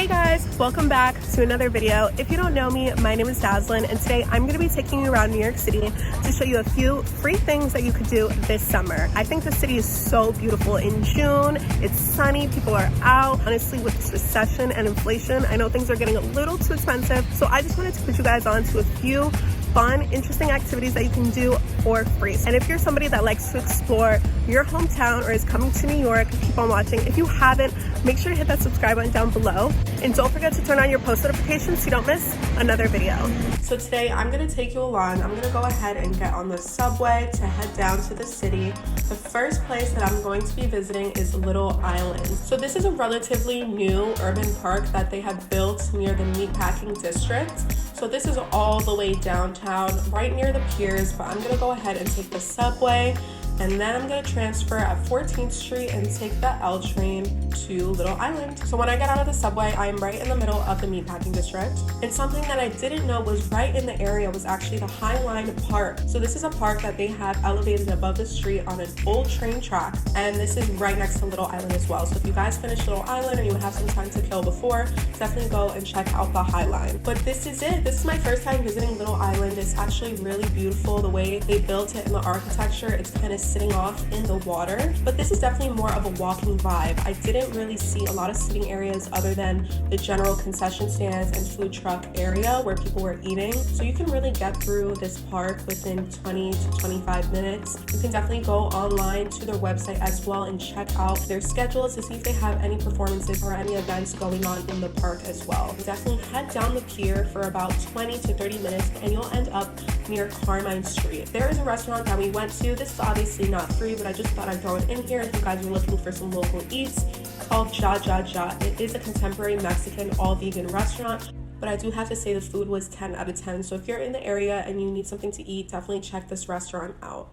Hey guys, welcome back to another video. If you don't know me, my name is Dazzlin, and today I'm going to be taking you around New York City to show you a few free things that you could do this summer. I think the city is so beautiful in June. It's sunny, people are out. Honestly, with this recession and inflation, I know things are getting a little too expensive, so I just wanted to put you guys on to a few fun, interesting activities that you can do for free. And if you're somebody that likes to explore your hometown or is coming to New York, keep on watching. If you haven't, make sure to hit that subscribe button down below. And don't forget to turn on your post notifications so you don't miss another video. So today I'm gonna take you along. I'm gonna go ahead and get on the subway to head down to the city. The first place that I'm going to be visiting is Little Island. So this is a relatively new urban park that they have built near the meatpacking district. So this is all the way downtown, right near the piers, but I'm gonna go ahead and take the subway, and then I'm gonna transfer at 14th Street and take the L train to Little Island. So when I get out of the subway, I'm right in the middle of the meatpacking district. And something that I didn't know was right in the area was actually the High Line Park. So this is a park that they have elevated above the street on an old train track, and this is right next to Little Island as well. So if you guys finish Little Island or you have some time to kill before, definitely go and check out the High Line. But this is it. This is my first time visiting Little Island. It's actually really beautiful the way they built it, and the architecture. It's kind of sitting off in the water, but this is definitely more of a walking vibe. I didn't really see a lot of sitting areas other than the general concession stands and food truck area where people were eating. So you can really get through this park within 20 to 25 minutes. You can definitely go online to their website as well and check out their schedules to see if they have any performances or any events going on in the park as well. Definitely head down the pier for about 20 to 30 minutes and you'll end up near Carmine Street. There is a restaurant that we went to. This is obviously not free, but I just thought I'd throw it in here if you guys are looking for some local eats, called Jajaja. It is a contemporary Mexican all vegan restaurant, but I do have to say the food was 10 out of 10. So if you're in the area and you need something to eat, definitely check this restaurant out.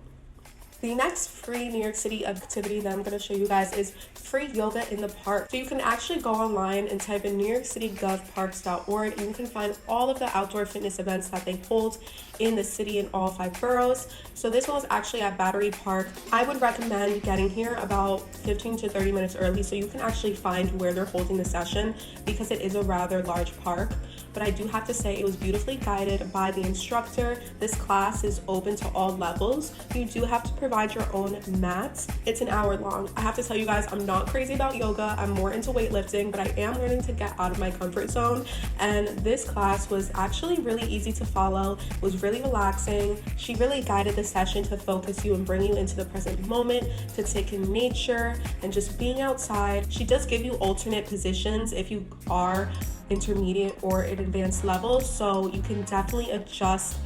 The next free New York City activity that I'm going to show you guys is free yoga in the park. So you can actually go online and type in newyorkcitygovparks.org and you can find all of the outdoor fitness events that they hold in the city in all 5 boroughs. So this one was actually at Battery Park. I would recommend getting here about 15 to 30 minutes early so you can actually find where they're holding the session because it is a rather large park. But I do have to say it was beautifully guided by the instructor. This class is open to all levels. You do have to provide your own mats. It's an hour long. I have to tell you guys, I'm not crazy about yoga. I'm more into weightlifting, but I am learning to get out of my comfort zone. And this class was actually really easy to follow. It was really relaxing. She really guided the session to focus you and bring you into the present moment, to take in nature and just being outside. She does give you alternate positions if you are intermediate or at advanced levels, so you can definitely adjust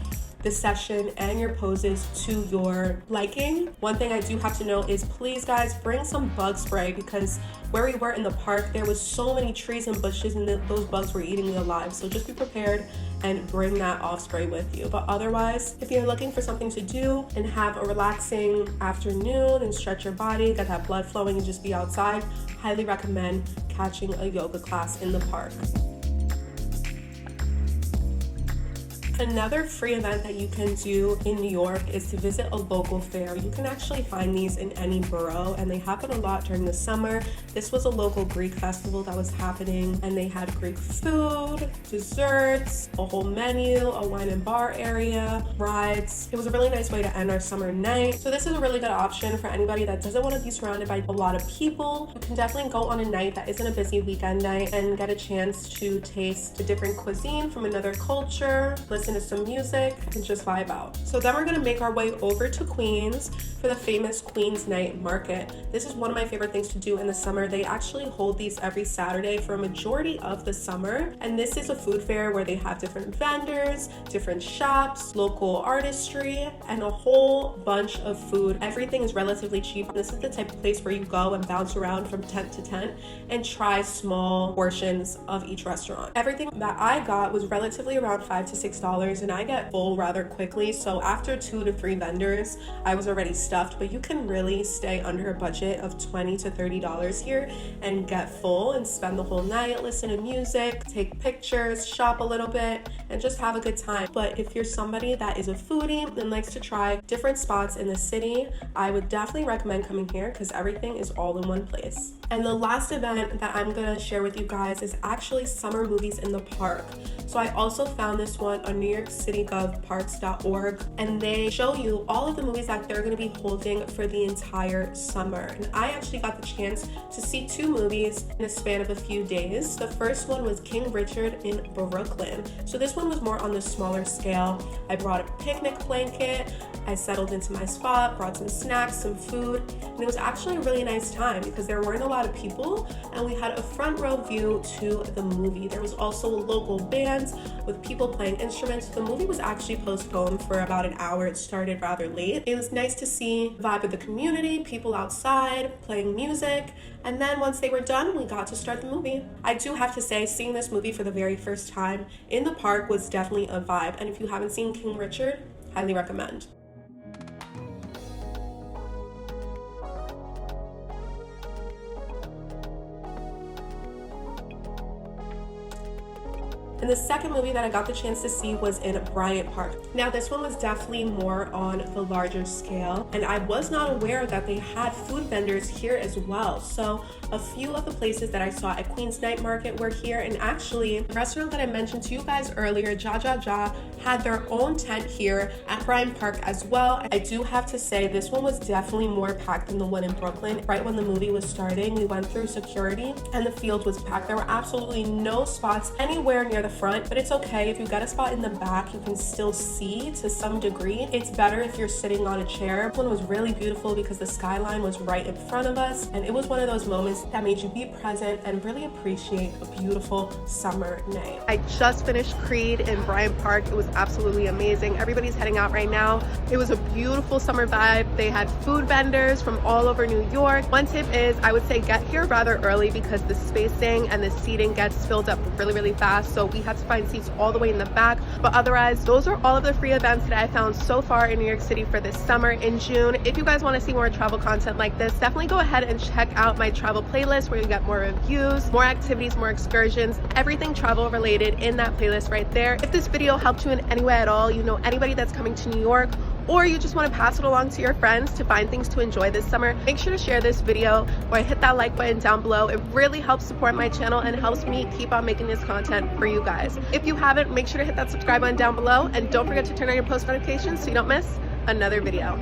the session and your poses to your liking. One thing I do have to know is please guys bring some bug spray because where we were in the park there was so many trees and bushes and those bugs were eating me alive, so just be prepared and bring that off spray with you. But otherwise, if you're looking for something to do and have a relaxing afternoon and stretch your body, get that blood flowing and just be outside, highly recommend catching a yoga class in the park. Another free event that you can do in New York is to visit a local fair. You can actually find these in any borough and they happen a lot during the summer. This was a local Greek festival that was happening and they had Greek food, desserts, a whole menu, a wine and bar area, rides. It was a really nice way to end our summer night. So this is a really good option for anybody that doesn't want to be surrounded by a lot of people. You can definitely go on a night that isn't a busy weekend night and get a chance to taste a different cuisine from another culture, listen to some music and just vibe out. So then we're gonna make our way over to Queens for the famous Queens Night Market. This is one of my favorite things to do in the summer. They actually hold these every Saturday for a majority of the summer, and this is a food fair where they have different vendors, different shops, local artistry, and a whole bunch of food. Everything is relatively cheap. This is the type of place where you go and bounce around from tent to tent and try small portions of each restaurant. Everything that I got was relatively around $5 to $6. $30 and I get full rather quickly. So after 2 to 3 vendors, I was already stuffed, but you can really stay under a budget of $20 to $30 here and get full and spend the whole night, listen to music, take pictures, shop a little bit, and just have a good time. But if you're somebody that is a foodie and likes to try different spots in the city, I would definitely recommend coming here because everything is all in one place. And the last event that I'm gonna share with you guys is actually summer movies in the park. So I also found this one on NewYorkCityGovParks.org, and they show you all of the movies that they're gonna be holding for the entire summer. And I actually got the chance to see 2 movies in a span of a few days. The first one was King Richard in Brooklyn. So this one was more on the smaller scale. I brought a picnic blanket, I settled into my spot, brought some snacks, some food, and it was actually a really nice time because there weren't a lot of people and we had a front row view to the movie. There was also a local band with people playing instruments. The movie was actually postponed for about an hour. It started rather late. It was nice to see the vibe of the community, people outside playing music, and then once they were done, we got to start the movie. I do have to say, seeing this movie for the very first time in the park was definitely a vibe, and if you haven't seen King Richard, highly recommend. And the second movie that I got the chance to see was in Bryant Park. Now this one was definitely more on the larger scale, and I was not aware that they had food vendors here as well. So a few of the places that I saw at Queens Night Market were here, and actually the restaurant that I mentioned to you guys earlier, Jajaja, had their own tent here at Bryant Park as well. I do have to say this one was definitely more packed than the one in Brooklyn. Right when the movie was starting, we went through security and the field was packed. There were absolutely no spots anywhere near the front, but it's okay. If you get a spot in the back, you can still see to some degree. It's better if you're sitting on a chair. This one was really beautiful because the skyline was right in front of us, and it was one of those moments that made you be present and really appreciate a beautiful summer night. I just finished Creed in Bryant Park. It was absolutely amazing. Everybody's heading out right now. It was a beautiful summer vibe. They had food vendors from all over New York. One tip is I would say get here rather early because the spacing and the seating gets filled up really, really fast. So we had to find seats all the way in the back. But otherwise, those are all of the free events that I found so far in New York City for this summer in June. If you guys want to see more travel content like this, definitely go ahead and check out my travel playlist where you get more reviews, more activities, more excursions, everything travel related in that playlist right there. If this video helped you in any way at all, you know anybody that's coming to New York, or you just want to pass it along to your friends to find things to enjoy this summer, make sure to share this video or hit that like button down below. It really helps support my channel and helps me keep on making this content for you guys. If you haven't, make sure to hit that subscribe button down below and don't forget to turn on your post notifications so you don't miss another video.